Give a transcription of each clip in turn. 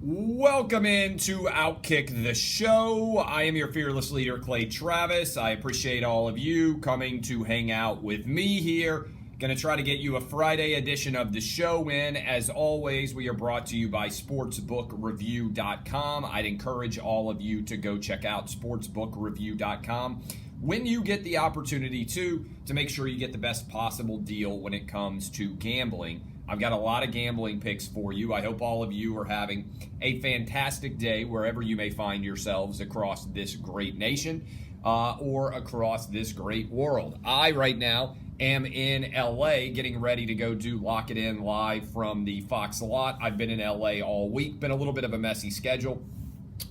Welcome into Outkick the Show. I am your fearless leader, Clay Travis. I appreciate all of you coming to hang out with me here. Going to try to get you a Friday edition of the show in. As always, we are brought to you by sportsbookreview.com. I'd encourage all of you to go check out sportsbookreview.com when you get the opportunity to make sure you get the best possible deal when it comes to gambling. I've got a lot of gambling picks for you. I hope all of you are having a fantastic day wherever you may find yourselves across this great nation or across this great world. I, right now, am in LA getting ready to go do Lock It In live from the Fox lot. I've been in LA all week, been a little bit of a messy schedule,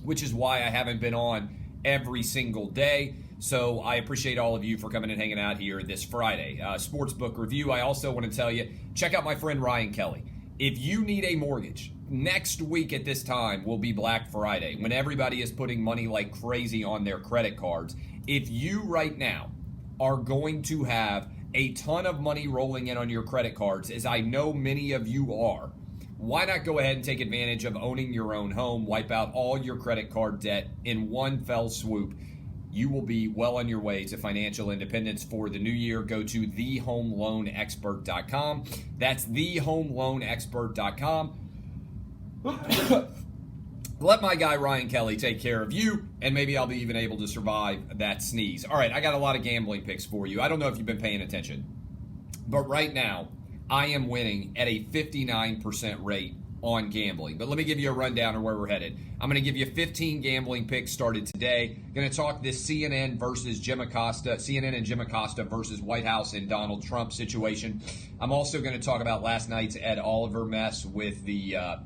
which is why I haven't been on every single day. So I appreciate all of you for coming and hanging out here this Friday. Sportsbook Review, I also want to tell you, check out my friend Ryan Kelly. If you need a mortgage, next week at this time will be Black Friday, when everybody is putting money like crazy on their credit cards. If you right now are going to have a ton of money rolling in on your credit cards, as I know many of you are, why not go ahead and take advantage of owning your own home, wipe out all your credit card debt in one fell swoop? You will be well on your way to financial independence for the new year. Go to thehomeloanexpert.com. That's thehomeloanexpert.com. Let my guy Ryan Kelly take care of you, and maybe I'll be even able to survive that sneeze. All right, I got a lot of gambling picks for you. I don't know if you've been paying attention, but right now I am winning at a 59% rate on gambling. But let me give you a rundown of where we're headed. I'm going to give you 15 gambling picks started today. Going to talk this CNN and Jim Acosta versus White House and Donald Trump situation. I'm also going to talk about last night's Ed Oliver mess with the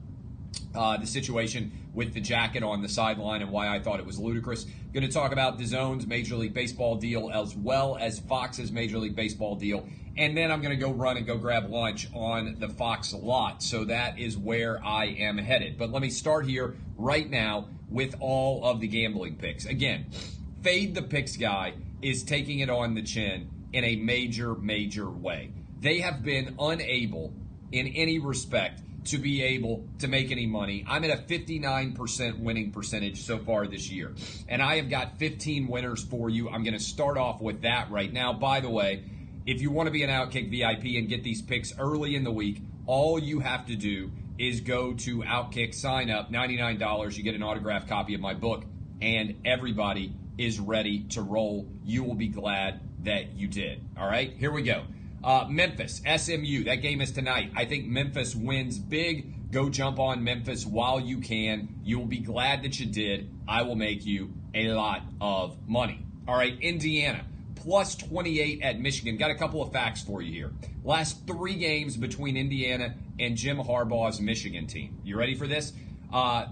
situation with the jacket on the sideline and why I thought it was ludicrous. Going to talk about DAZN's Major League Baseball deal as well as Fox's Major League Baseball deal. And then I'm going to go run and go grab lunch on the Fox lot. So that is where I am headed. But let me start here right now with all of the gambling picks. Again, Fade the Picks guy is taking it on the chin in a major, major way. They have been unable in any respect to be able to make any money. I'm at a 59% winning percentage so far this year. And I have got 15 winners for you. I'm going to start off with that right now. By the way, if you want to be an Outkick VIP and get these picks early in the week, all you have to do is go to Outkick, sign up, $99. You get an autographed copy of my book, and everybody is ready to roll. You will be glad that you did. All right, here we go. Memphis, SMU, that game is tonight. I think Memphis wins big. Go jump on Memphis while you can. You will be glad that you did. I will make you a lot of money. All right, Indiana, plus 28 at Michigan. Got a couple of facts for you here. Last 3 games between Indiana and Jim Harbaugh's Michigan team. You ready for this?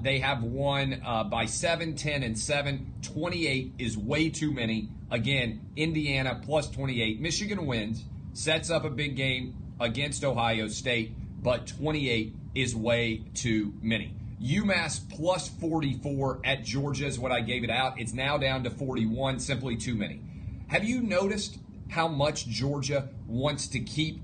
They have won by 7, 10, and 7. 28 is way too many. Again, Indiana plus 28. Michigan wins. Sets up a big game against Ohio State, but 28 is way too many. UMass plus 44 at Georgia is what I gave it out. It's now down to 41, simply too many. Have you noticed how much Georgia wants to keep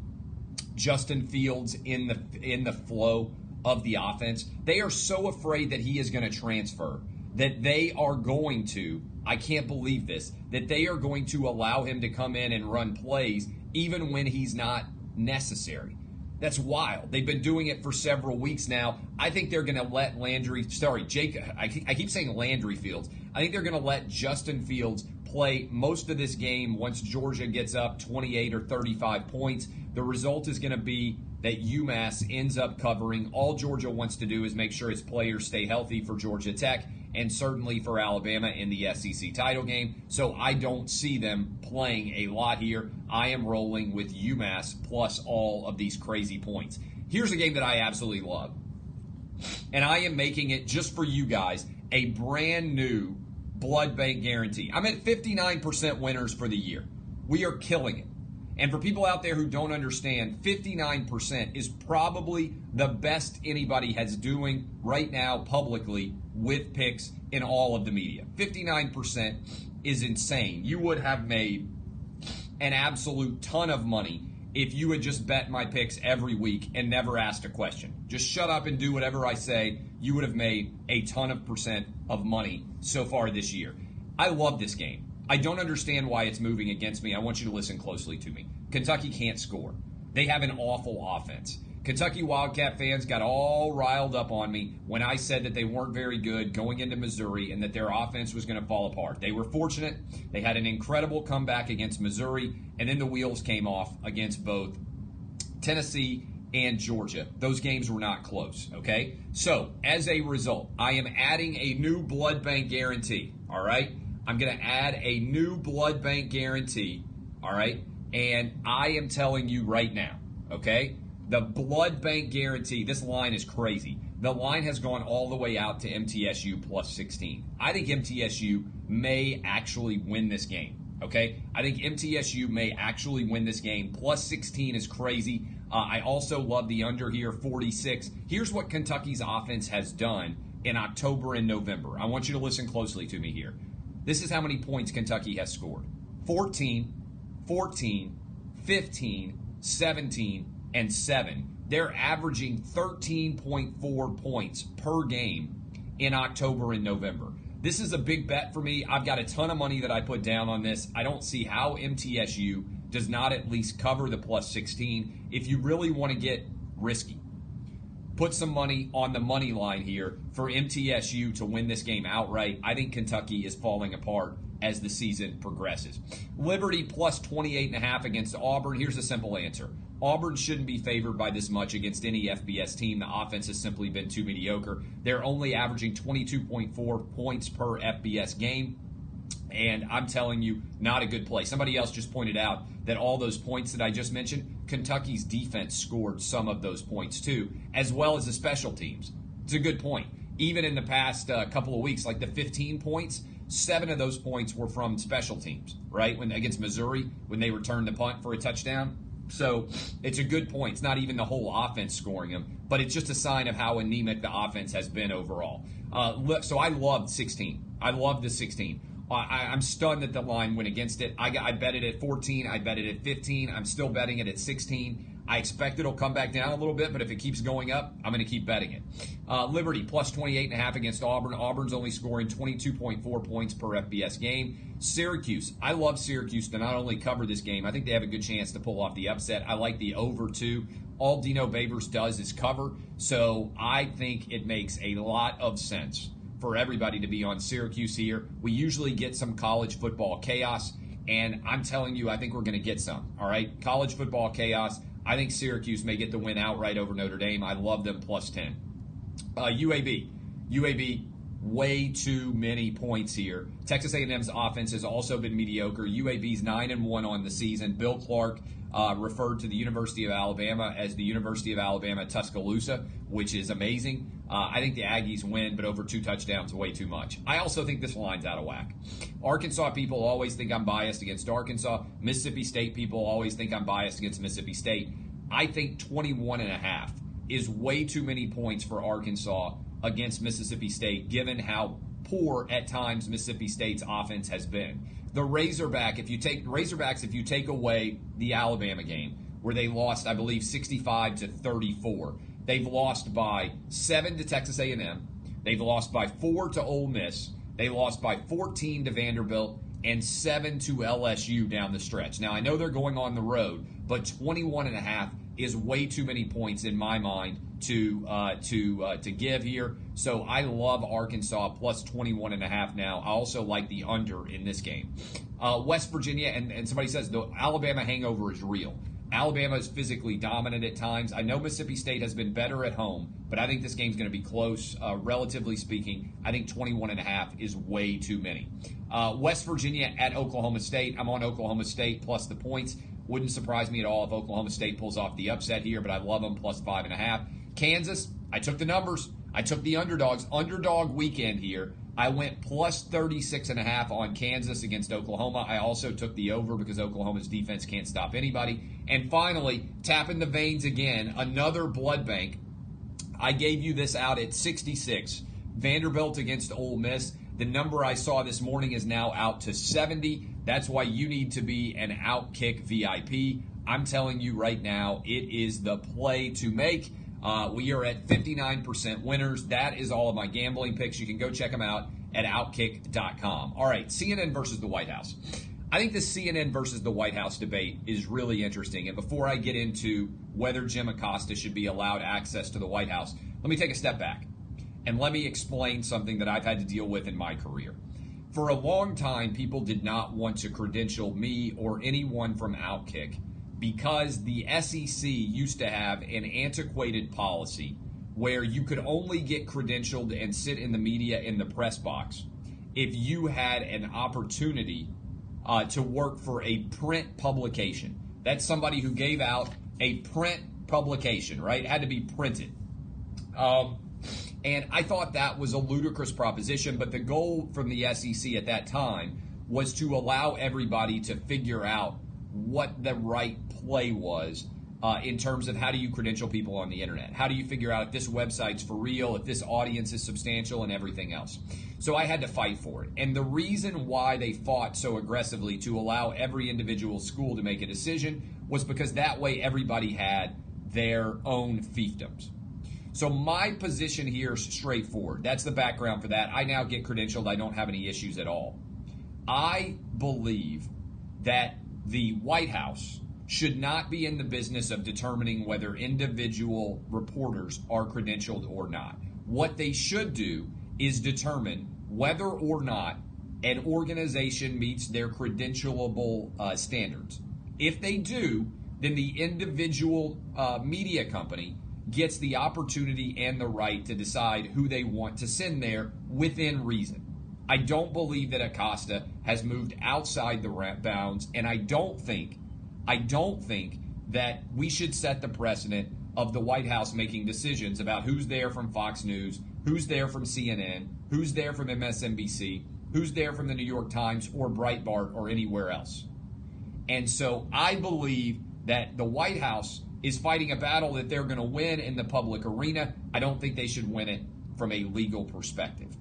Justin Fields in the flow of the offense? They are so afraid that he is going to transfer that they are going to, I can't believe this, that they are going to allow him to come in and run plays even when he's not necessary. That's wild. They've been doing it for several weeks now. I think they're going to let I keep saying Landry Fields. I think they're going to let Justin Fields play most of this game once Georgia gets up 28 or 35 points. The result is going to be that UMass ends up covering. All Georgia wants to do is make sure its players stay healthy for Georgia Tech and certainly for Alabama in the SEC title game. So I don't see them playing a lot here. I am rolling with UMass plus all of these crazy points. Here's a game that I absolutely love. And I am making it just for you guys a brand new blood bank guarantee. I'm at 59% winners for the year. We are killing it. And for people out there who don't understand, 59% is probably the best anybody has doing right now publicly with picks in all of the media. 59% is insane. You would have made an absolute ton of money if you had just bet my picks every week and never asked a question. Just shut up and do whatever I say. You would have made a ton of percent of money so far this year. I love this game. I don't understand why it's moving against me. I want you to listen closely to me. Kentucky can't score. They have an awful offense. Kentucky Wildcat fans got all riled up on me when I said that they weren't very good going into Missouri and that their offense was going to fall apart. They were fortunate. They had an incredible comeback against Missouri, and then the wheels came off against both Tennessee and Georgia. Those games were not close, okay? So, as a result, I am adding a new blood bank guarantee, all right? I'm going to add a new blood bank guarantee, all right? And I am telling you right now, okay? The blood bank guarantee, this line is crazy. The line has gone all the way out to MTSU plus 16. I think MTSU may actually win this game, okay? I think MTSU may actually win this game. Plus 16 is crazy. I also love the under here, 46. Here's what Kentucky's offense has done in October and November. I want you to listen closely to me here. This is how many points Kentucky has scored. 14, 14, 15, 17, and 7. They're averaging 13.4 points per game in October and November. This is a big bet for me. I've got a ton of money that I put down on this. I don't see how MTSU does not at least cover the plus 16. If you really want to get risky, put some money on the money line here for MTSU to win this game outright. I think Kentucky is falling apart as the season progresses. Liberty plus 28.5 against Auburn. Here's a simple answer. Auburn shouldn't be favored by this much against any FBS team. The offense has simply been too mediocre. They're only averaging 22.4 points per FBS game. And I'm telling you, not a good play. Somebody else just pointed out that all those points that I just mentioned, Kentucky's defense scored some of those points too, as well as the special teams. It's a good point. Even in the past couple of weeks, like the 15 points, 7 of those points were from special teams, right? When against Missouri, when they returned the punt for a touchdown. So it's a good point. It's not even the whole offense scoring them, but it's just a sign of how anemic the offense has been overall. So I loved 16. I love the 16. I'm stunned that the line went against it. I bet it at 14. I bet it at 15. I'm still betting it at 16. I expect it'll come back down a little bit, but if it keeps going up, I'm going to keep betting it. Liberty plus 28.5 against Auburn. Auburn's only scoring 22.4 points per FBS game. Syracuse. I love Syracuse to not only cover this game, I think they have a good chance to pull off the upset. I like the over too. All Dino Babers does is cover, so I think it makes a lot of sense for everybody to be on Syracuse here. We usually get some college football chaos, and I'm telling you, I think we're going to get some, all right? College football chaos. I think Syracuse may get the win outright over Notre Dame. I love them plus 10. UAB, way too many points here. Texas A&M's offense has also been mediocre. UAB's 9-1 on the season. Bill Clark referred to the University of Alabama as the University of Alabama Tuscaloosa, which is amazing. I think the Aggies win, but over 2 touchdowns, way too much. I also think this line's out of whack. Arkansas people always think I'm biased against Arkansas. Mississippi State people always think I'm biased against Mississippi State. I think 21.5 is way too many points for Arkansas against Mississippi State, given how poor at times Mississippi State's offense has been. The Razorbacks, if you take away the Alabama game, where they lost, I believe, 65-34, they've lost by 7 to Texas A&M. They've lost by 4 to Ole Miss. They lost by 14 to Vanderbilt and 7 to LSU down the stretch. Now, I know they're going on the road, but 21.5 is way too many points in my mind to give here. So I love Arkansas plus 21.5 now. I also like the under in this game. West Virginia, and somebody says the Alabama hangover is real. Alabama is physically dominant at times. I know Mississippi State has been better at home, but I think this game's going to be close, relatively speaking. I think 21.5 is way too many. West Virginia at Oklahoma State. I'm on Oklahoma State plus the points. Wouldn't surprise me at all if Oklahoma State pulls off the upset here, but I love them plus 5.5. Kansas, I took the numbers. I took the underdogs. Underdog weekend here. I went plus 36.5 on Kansas against Oklahoma. I also took the over because Oklahoma's defense can't stop anybody. And finally, tapping the veins again, another blood bank. I gave you this out at 66. Vanderbilt against Ole Miss. The number I saw this morning is now out to 70. That's why you need to be an Outkick VIP. I'm telling you right now, it is the play to make. We are at 59% winners. That is all of my gambling picks. You can go check them out at outkick.com. All right, CNN versus the White House. I think the CNN versus the White House debate is really interesting. And before I get into whether Jim Acosta should be allowed access to the White House, let me take a step back and let me explain something that I've had to deal with in my career. For a long time, people did not want to credential me or anyone from Outkick because the SEC used to have an antiquated policy where you could only get credentialed and sit in the media in the press box if you had an opportunity to work for a print publication. That's somebody who gave out a print publication, right? It had to be printed. And I thought that was a ludicrous proposition, but the goal from the SEC at that time was to allow everybody to figure out what the right play was in terms of how do you credential people on the internet? How do you figure out if this website's for real, if this audience is substantial, and everything else? So I had to fight for it. And the reason why they fought so aggressively to allow every individual school to make a decision was because that way everybody had their own fiefdoms. So my position here is straightforward. That's the background for that. I now get credentialed. I don't have any issues at all. I believe that the White House should not be in the business of determining whether individual reporters are credentialed or not. What they should do is determine whether or not an organization meets their credentialable standards. If they do, then the individual media company gets the opportunity and the right to decide who they want to send there within reason. I don't believe that Acosta has moved outside the bounds, and I don't think that we should set the precedent of the White House making decisions about who's there from Fox News, who's there from CNN, who's there from MSNBC, who's there from the New York Times or Breitbart or anywhere else. And so I believe that the White House is fighting a battle that they're going to win in the public arena. I don't think they should win it from a legal perspective.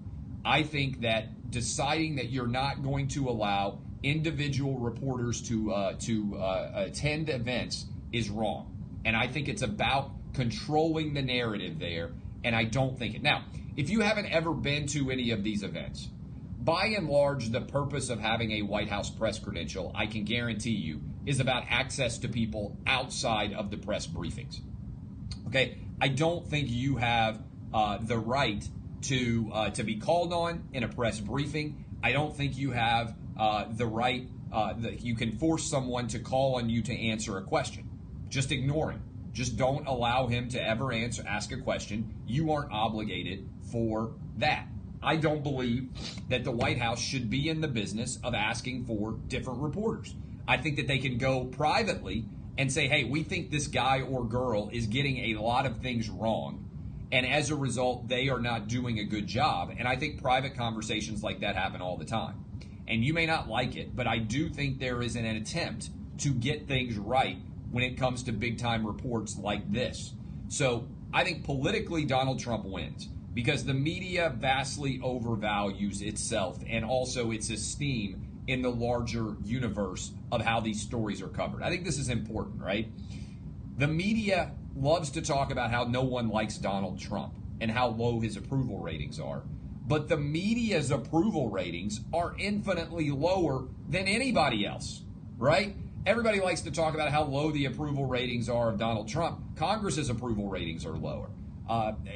I think that deciding that you're not going to allow individual reporters to attend events is wrong. And I think it's about controlling the narrative there, and I don't think it. Now, if you haven't ever been to any of these events, by and large, the purpose of having a White House press credential, I can guarantee you, is about access to people outside of the press briefings. Okay, I don't think you have the right to be called on in a press briefing. I don't think you have the right that you can force someone to call on you to answer a question. Just ignore him. Just don't allow him to ever ask a question. You aren't obligated for that. I don't believe that the White House should be in the business of asking for different reporters. I think that they can go privately and say, hey, we think this guy or girl is getting a lot of things wrong, and as a result, they are not doing a good job. And I think private conversations like that happen all the time. And you may not like it, but I do think there is an attempt to get things right when it comes to big-time reports like this. So I think politically Donald Trump wins because the media vastly overvalues itself and also its esteem in the larger universe of how these stories are covered. I think this is important, right? The media loves to talk about how no one likes Donald Trump and how low his approval ratings are. But the media's approval ratings are infinitely lower than anybody else, right? Everybody likes to talk about how low the approval ratings are of Donald Trump. Congress's approval ratings are lower.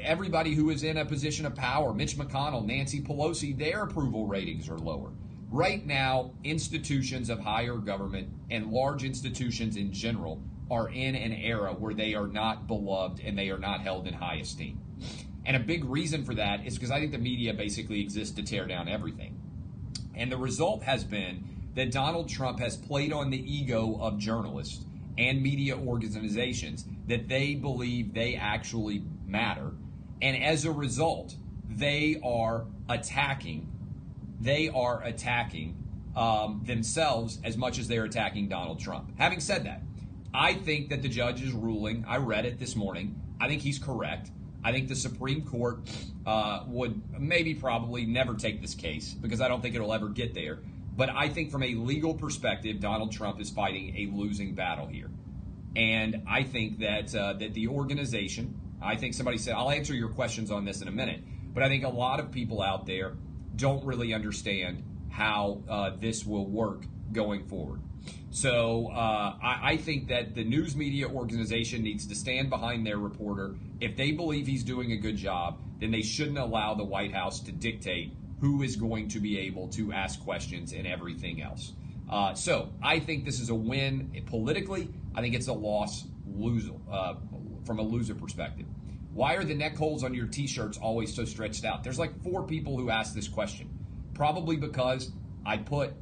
Everybody who is in a position of power, Mitch McConnell, Nancy Pelosi, their approval ratings are lower. Right now, institutions of higher government and large institutions in general are in an era where they are not beloved and they are not held in high esteem. And a big reason for that is because I think the media basically exists to tear down everything. And the result has been that Donald Trump has played on the ego of journalists and media organizations that they believe they actually matter. And as a result, they are attacking themselves as much as they're attacking Donald Trump. Having said that, I think that the judge's ruling, I read it this morning, I think he's correct. I think the Supreme Court would probably never take this case because I don't think it'll ever get there. But I think from a legal perspective, Donald Trump is fighting a losing battle here. And I think that that the organization, I think somebody said, I'll answer your questions on this in a minute, but I think a lot of people out there don't really understand how this will work going forward. So I think that the news media organization needs to stand behind their reporter. If they believe he's doing a good job, then they shouldn't allow the White House to dictate who is going to be able to ask questions and everything else. So I think this is a win politically. I think it's a loss from a loser perspective. Why are the neck holes on your T-shirts always so stretched out? There's like 4 people who asked this question. Probably because I put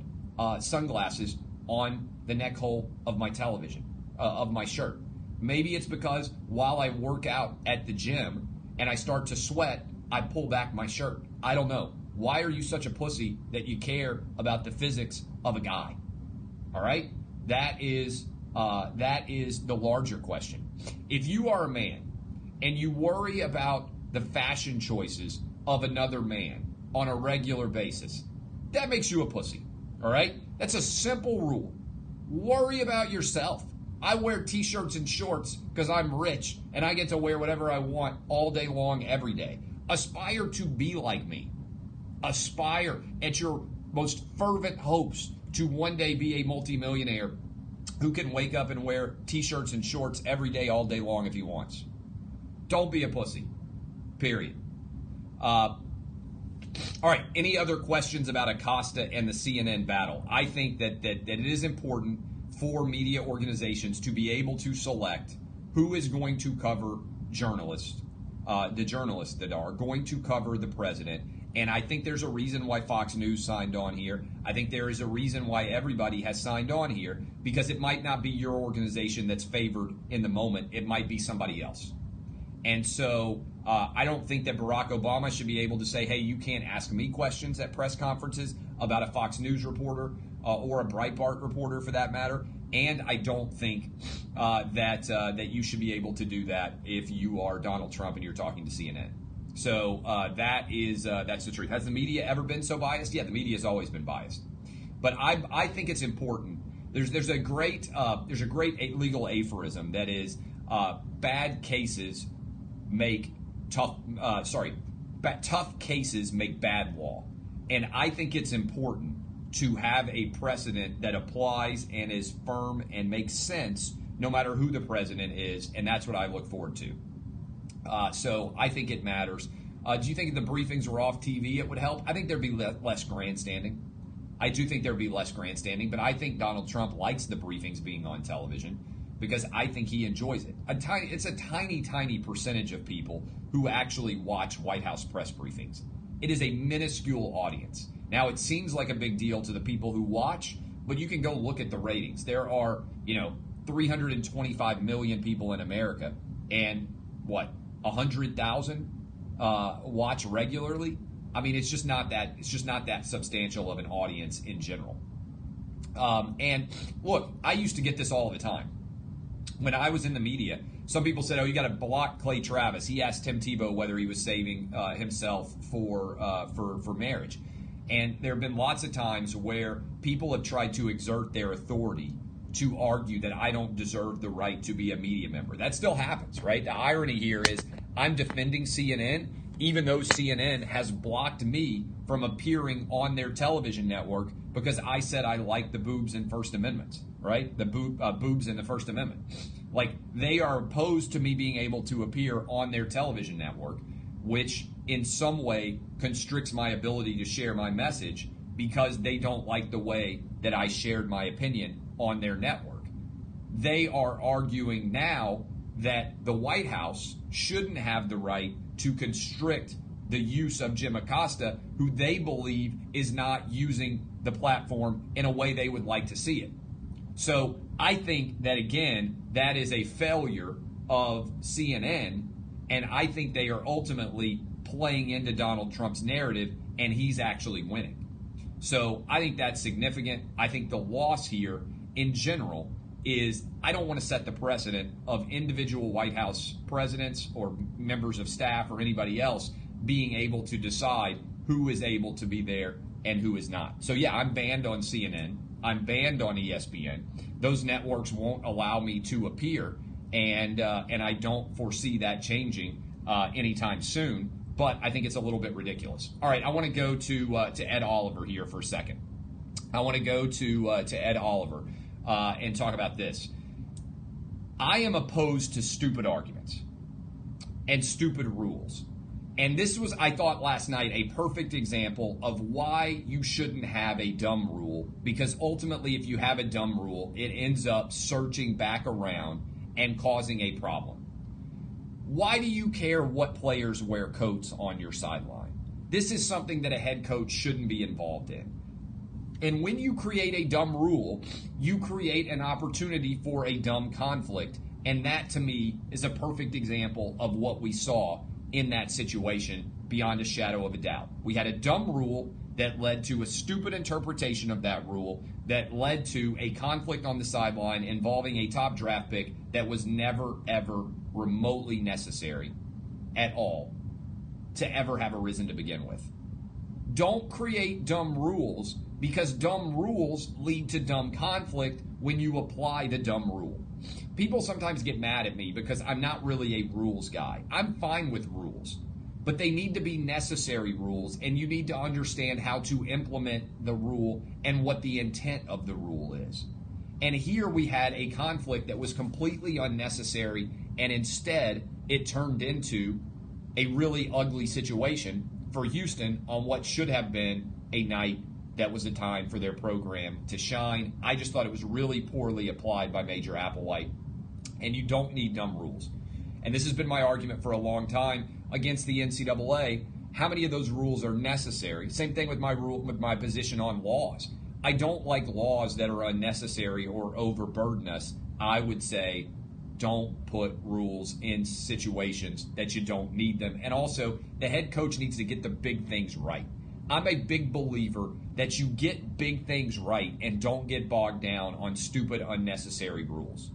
sunglasses on the neck hole of my television, of my shirt. Maybe it's because while I work out at the gym and I start to sweat, I pull back my shirt. I don't know. Why are you such a pussy that you care about the physics of a guy? All right? That is the larger question. If you are a man and you worry about the fashion choices of another man on a regular basis, that makes you a pussy. All right? That's a simple rule. Worry about yourself. I wear T-shirts and shorts because I'm rich and I get to wear whatever I want all day long, every day. Aspire to be like me. Aspire at your most fervent hopes to one day be a multimillionaire who can wake up and wear T-shirts and shorts every day, all day long if he wants. Don't be a pussy. Period. All right. Any other questions about Acosta and the CNN battle? I think that it is important for media organizations to be able to select who is going to cover journalists, the journalists that are going to cover the president. And I think there's a reason why Fox News signed on here. I think there is a reason why everybody has signed on here, because it might not be your organization that's favored in the moment. It might be somebody else. And so I don't think that Barack Obama should be able to say, hey, you can't ask me questions at press conferences about a Fox News reporter or a Breitbart reporter for that matter. And I don't think that you should be able to do that if you are Donald Trump and you're talking to CNN. So that's the truth. Has the media ever been so biased? Yeah, the media has always been biased. But I think it's important. There's a great legal aphorism that is bad cases make tough cases make bad law. And I think it's important to have a precedent that applies and is firm and makes sense no matter who the president is, and that's what I look forward to. So I think it matters. Do you think if the briefings were off TV it would help? I think there'd be less grandstanding. I do think there'd be less grandstanding, but I think Donald Trump likes the briefings being on television because I think he enjoys it. It's a tiny percentage of people who actually watch White House press briefings. It is a minuscule audience. Now, it seems like a big deal to the people who watch, but you can go look at the ratings. There are, 325 million people in America, and 100,000 watch regularly. I mean, it's just not that substantial of an audience in general. And look, I used to get this all the time. When I was in the media, some people said, "Oh, you got to block Clay Travis." He asked Tim Tebow whether he was saving himself for marriage. And there have been lots of times where people have tried to exert their authority to argue that I don't deserve the right to be a media member. That still happens, right? The irony here is I'm defending CNN, even though CNN has blocked me from appearing on their television network because I said I like the boobs in First Amendment, right? The boobs in the First Amendment. Like, they are opposed to me being able to appear on their television network, which in some way constricts my ability to share my message because they don't like the way that I shared my opinion on their network. They are arguing now that the White House shouldn't have the right to constrict the use of Jim Acosta, who they believe is not using the platform in a way they would like to see it. So I think that, again, that is a failure of CNN, and I think they are ultimately playing into Donald Trump's narrative, and he's actually winning. So I think that's significant. I think the loss here in general is I don't want to set the precedent of individual White House presidents or members of staff or anybody else being able to decide who is able to be there and who is not. So yeah, I'm banned on CNN. I'm banned on ESPN. Those networks won't allow me to appear, and I don't foresee that changing anytime soon. But I think it's a little bit ridiculous. All right, I want to go to Ed Oliver here for a second. I want to go to Ed Oliver and talk about this. I am opposed to stupid arguments and stupid rules. And this was, I thought last night, a perfect example of why you shouldn't have a dumb rule, because ultimately if you have a dumb rule, it ends up searching back around and causing a problem. Why do you care what players wear coats on your sideline? This is something that a head coach shouldn't be involved in. And when you create a dumb rule, you create an opportunity for a dumb conflict. And that, to me, is a perfect example of what we saw in that situation beyond a shadow of a doubt. We had a dumb rule that led to a stupid interpretation of that rule that led to a conflict on the sideline involving a top draft pick that was never, ever remotely necessary at all to ever have arisen to begin with. Don't create dumb rules, because dumb rules lead to dumb conflict when you apply the dumb rule. People sometimes get mad at me because I'm not really a rules guy. I'm fine with rules, but they need to be necessary rules, and you need to understand how to implement the rule and what the intent of the rule is. And here we had a conflict that was completely unnecessary, and instead it turned into a really ugly situation for Houston on what should have been a night that was a time for their program to shine. I just thought it was really poorly applied by Major Applewhite, and you don't need dumb rules. And this has been my argument for a long time against the NCAA. How many of those rules are necessary? Same thing with my position on laws. I don't like laws that are unnecessary or overburden us. I would say don't put rules in situations that you don't need them. And also, the head coach needs to get the big things right. I'm a big believer that you get big things right and don't get bogged down on stupid, unnecessary rules.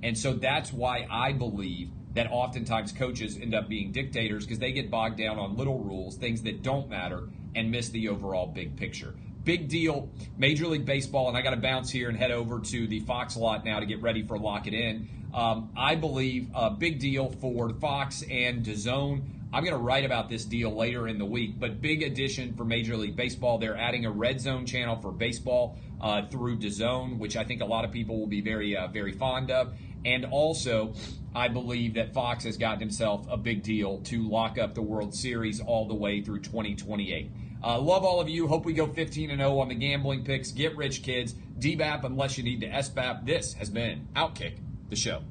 And so that's why I believe that oftentimes coaches end up being dictators, because they get bogged down on little rules, things that don't matter, and miss the overall big picture. Big deal, Major League Baseball, and I got to bounce here and head over to the Fox lot now to get ready for Lock It In. I believe a big deal for Fox and DAZN. I'm going to write about this deal later in the week, but big addition for Major League Baseball. They're adding a red zone channel for baseball through DAZN, which I think a lot of people will be very, very fond of. And also, I believe that Fox has gotten himself a big deal to lock up the World Series all the way through 2028. Love all of you. Hope we go 15-0 on the gambling picks. Get rich, kids. DBAP unless you need to SBAP. This has been Outkick the Show.